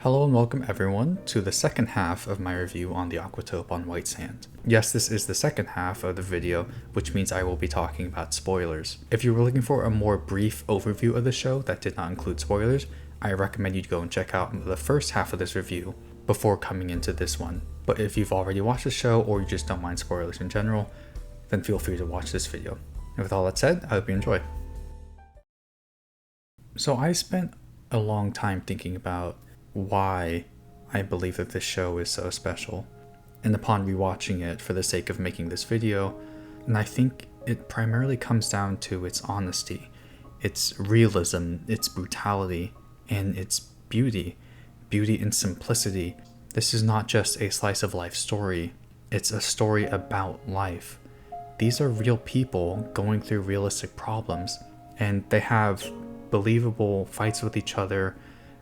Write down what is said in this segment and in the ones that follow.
Hello and welcome everyone to the second half of my review on the Aquatope on white sand. Yes, this is the second half of the video, which means I will be talking about spoilers. If you were looking for a more brief overview of the show that did not include spoilers, I recommend you go and check out the first half of this review before coming into this one. But if you've already watched the show or you just don't mind spoilers in general, then feel free to watch this video. And with all that said, I hope you enjoy. So I spent a long time thinking about why I believe that this show is so special, and upon rewatching it for the sake of making this video, and I think it primarily comes down to its honesty, its realism, its brutality, and its beauty and simplicity. This is not just a slice of life story, it's a story about life. These are real people going through realistic problems, and they have believable fights with each other,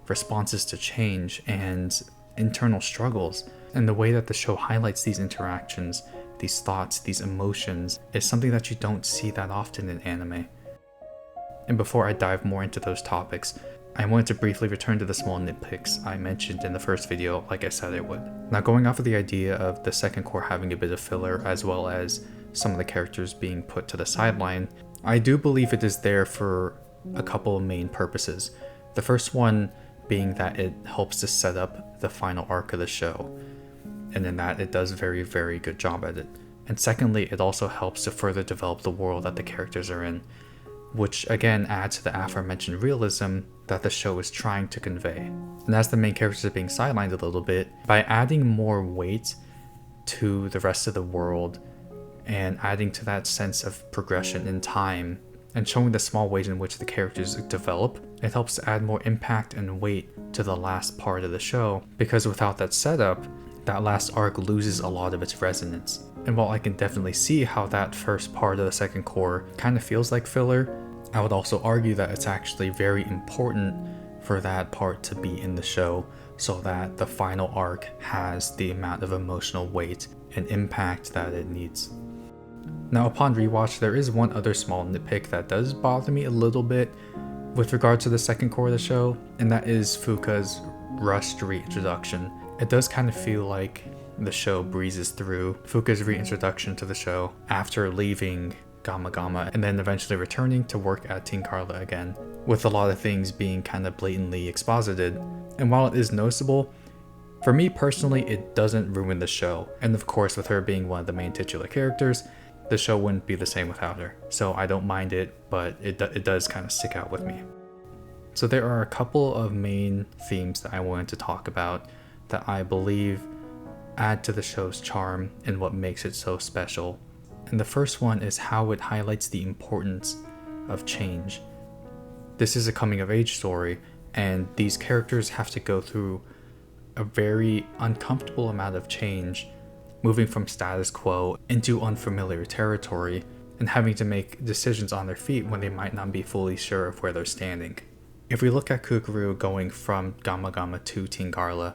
responses to change, and internal struggles. And the way that the show highlights these interactions, these thoughts, these emotions, is something that you don't see that often in anime. And before I dive more into those topics, I wanted to briefly return to the small nitpicks I mentioned in the first video like I said I would. Now, going off of the idea of the second core having a bit of filler as well as some of the characters being put to the sideline, I do believe it is there for a couple of main purposes. The first one being that it helps to set up the final arc of the show, and in that it does a very, very good job at it. And secondly, it also helps to further develop the world that the characters are in, which again adds to the aforementioned realism that the show is trying to convey. And as the main characters are being sidelined a little bit, by adding more weight to the rest of the world and adding to that sense of progression in time and showing the small ways in which the characters develop, it helps to add more impact and weight to the last part of the show, because without that setup, that last arc loses a lot of its resonance. And while I can definitely see how that first part of the second core kind of feels like filler, I would also argue that it's actually very important for that part to be in the show so that the final arc has the amount of emotional weight and impact that it needs. Now, upon rewatch, there is one other small nitpick that does bother me a little bit with regard to the second core of the show, and that is Fuka's rushed reintroduction. It does kind of feel like the show breezes through Fuka's reintroduction to the show after leaving Gamma Gamma and then eventually returning to work at Teen Carla again, with a lot of things being kind of blatantly exposited. And while it is noticeable, for me personally, it doesn't ruin the show. And of course, with her being one of the main titular characters, the show wouldn't be the same without her. So I don't mind it, but it does kind of stick out with me. So there are a couple of main themes that I wanted to talk about that I believe add to the show's charm and what makes it so special. And the first one is how it highlights the importance of change. This is a coming of age story, and these characters have to go through a very uncomfortable amount of change, moving from status quo into unfamiliar territory and having to make decisions on their feet when they might not be fully sure of where they're standing. If we look at Kukuru going from Gamma Gamma to Teen Carla,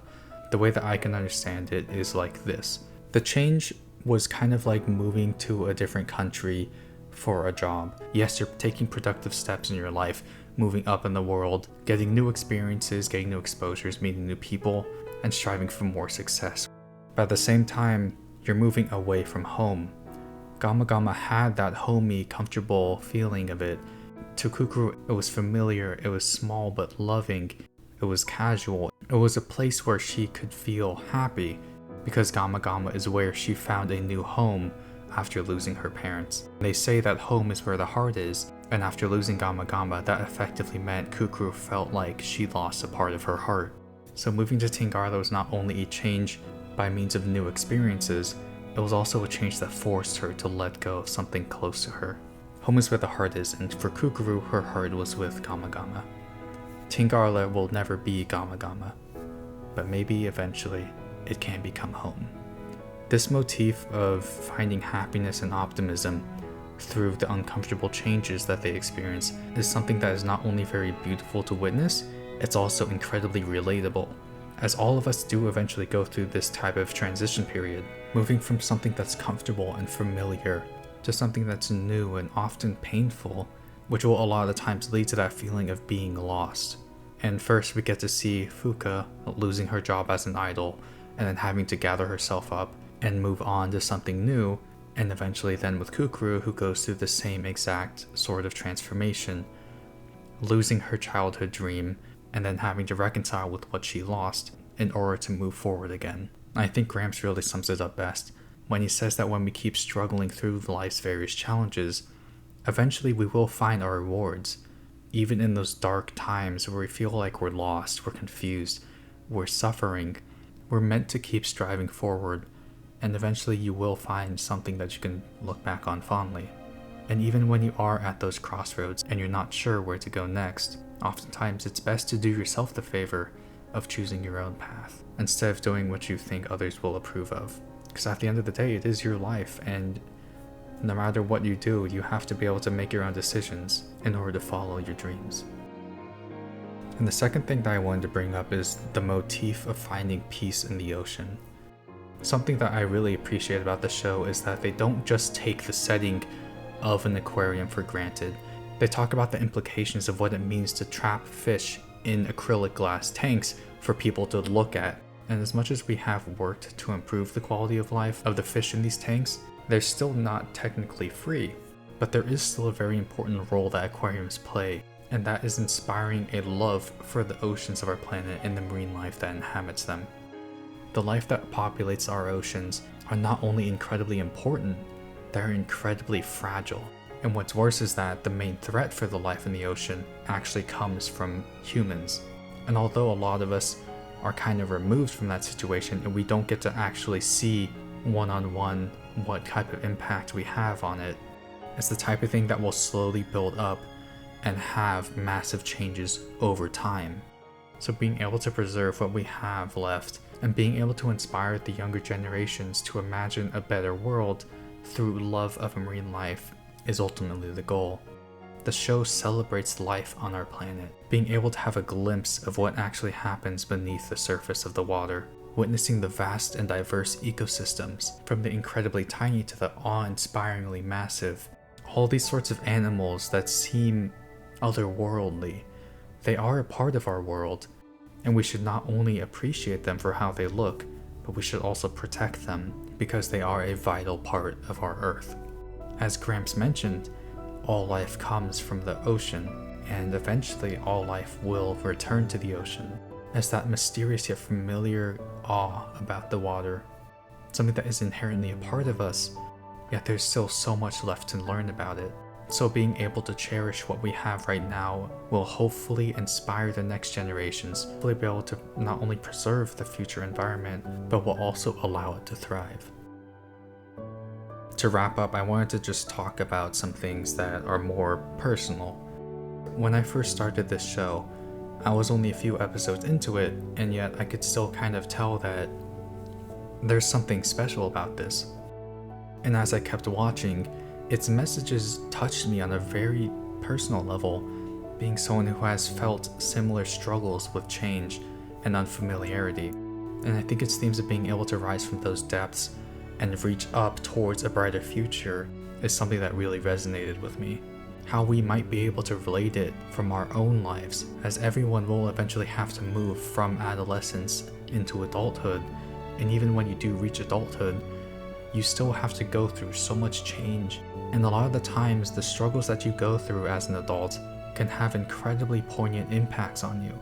the way that I can understand it is like this. The change was kind of like moving to a different country for a job. Yes, you're taking productive steps in your life, moving up in the world, getting new experiences, getting new exposures, meeting new people, and striving for more success. But at the same time, you're moving away from home. Gamma Gamma had that homey, comfortable feeling of it. To Kukuru, it was familiar, it was small but loving, it was casual. It was a place where she could feel happy, because Gamma Gamma is where she found a new home after losing her parents. They say that home is where the heart is, and after losing Gamma Gamma, that effectively meant Kukuru felt like she lost a part of her heart. So moving to Teen Carla was not only a change by means of new experiences, it was also a change that forced her to let go of something close to her. Home is where the heart is, and for Kukuru, her heart was with Gamma Gamma. Teen Carla will never be Gamma Gamma, but maybe eventually it can become home. This motif of finding happiness and optimism through the uncomfortable changes that they experience is something that is not only very beautiful to witness, it's also incredibly relatable, as all of us do eventually go through this type of transition period, moving from something that's comfortable and familiar to something that's new and often painful, which will a lot of times lead to that feeling of being lost. And first we get to see Fuka losing her job as an idol, and then having to gather herself up and move on to something new, and eventually then with Kukuru, who goes through the same exact sort of transformation, losing her childhood dream and then having to reconcile with what she lost in order to move forward again. I think Gramps really sums it up best when he says that when we keep struggling through life's various challenges, eventually we will find our rewards. Even in those dark times where we feel like we're lost, we're confused, we're suffering, we're meant to keep striving forward, and eventually you will find something that you can look back on fondly. And even when you are at those crossroads and you're not sure where to go next, oftentimes it's best to do yourself the favor of choosing your own path, instead of doing what you think others will approve of. Because at the end of the day, it is your life, and no matter what you do, you have to be able to make your own decisions in order to follow your dreams. And the second thing that I wanted to bring up is the motif of finding peace in the ocean. Something that I really appreciate about the show is that they don't just take the setting of an aquarium for granted. They talk about the implications of what it means to trap fish in acrylic glass tanks for people to look at. And as much as we have worked to improve the quality of life of the fish in these tanks, they're still not technically free. But there is still a very important role that aquariums play, and that is inspiring a love for the oceans of our planet and the marine life that inhabits them. The life that populates our oceans are not only incredibly important, they're incredibly fragile. And what's worse is that the main threat for the life in the ocean actually comes from humans. And although a lot of us are kind of removed from that situation and we don't get to actually see one-on-one what type of impact we have on it, it's the type of thing that will slowly build up and have massive changes over time. So being able to preserve what we have left and being able to inspire the younger generations to imagine a better world through love of marine life is ultimately the goal. The show celebrates life on our planet, being able to have a glimpse of what actually happens beneath the surface of the water, witnessing the vast and diverse ecosystems, from the incredibly tiny to the awe-inspiringly massive. All these sorts of animals that seem otherworldly, they are a part of our world, and we should not only appreciate them for how they look, but we should also protect them because they are a vital part of our Earth. As Gramps mentioned, all life comes from the ocean, and eventually all life will return to the ocean, as that mysterious yet familiar awe about the water, something that is inherently a part of us, yet there's still so much left to learn about it. So being able to cherish what we have right now will hopefully inspire the next generations, hopefully be able to not only preserve the future environment, but will also allow it to thrive. To wrap up, I wanted to just talk about some things that are more personal. When I first started this show, I was only a few episodes into it, and yet I could still kind of tell that there's something special about this. And as I kept watching, its messages touched me on a very personal level, being someone who has felt similar struggles with change and unfamiliarity. And I think its themes of being able to rise from those depths and reach up towards a brighter future is something that really resonated with me. How we might be able to relate it from our own lives, as everyone will eventually have to move from adolescence into adulthood, and even when you do reach adulthood, you still have to go through so much change. And a lot of the times, the struggles that you go through as an adult can have incredibly poignant impacts on you.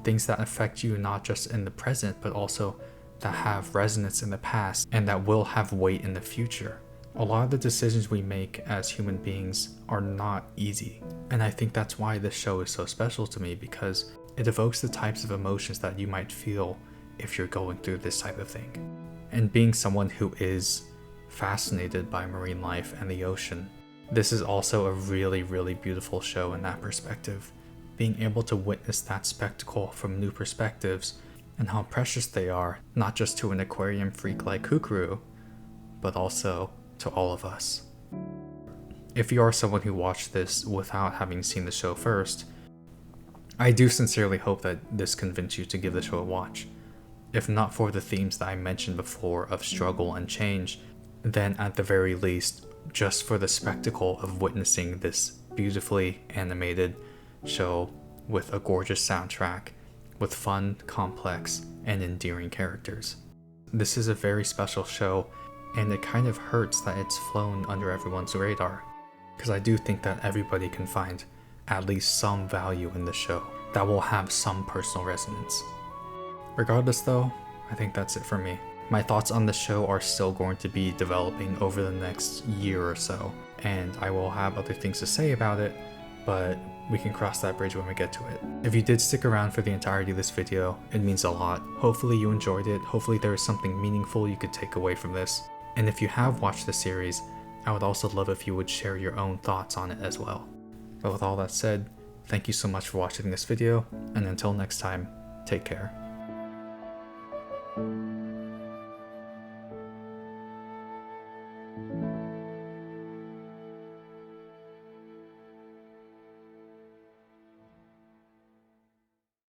Things that affect you not just in the present, but also that have resonance in the past and that will have weight in the future. A lot of the decisions we make as human beings are not easy. And I think that's why this show is so special to me, because it evokes the types of emotions that you might feel if you're going through this type of thing. And being someone who is fascinated by marine life and the ocean, this is also a really, really beautiful show in that perspective. Being able to witness that spectacle from new perspectives and how precious they are, not just to an aquarium freak like Kukuru, but also to all of us. If you are someone who watched this without having seen the show first, I do sincerely hope that this convinced you to give the show a watch. If not for the themes that I mentioned before of struggle and change, then at the very least, just for the spectacle of witnessing this beautifully animated show with a gorgeous soundtrack, with fun, complex, and endearing characters. This is a very special show, and it kind of hurts that it's flown under everyone's radar, because I do think that everybody can find at least some value in the show that will have some personal resonance. Regardless though, I think that's it for me. My thoughts on the show are still going to be developing over the next year or so, and I will have other things to say about it, but we can cross that bridge when we get to it. If you did stick around for the entirety of this video, it means a lot. Hopefully you enjoyed it. Hopefully there is something meaningful you could take away from this. And if you have watched the series, I would also love if you would share your own thoughts on it as well. But with all that said, thank you so much for watching this video, and until next time, take care.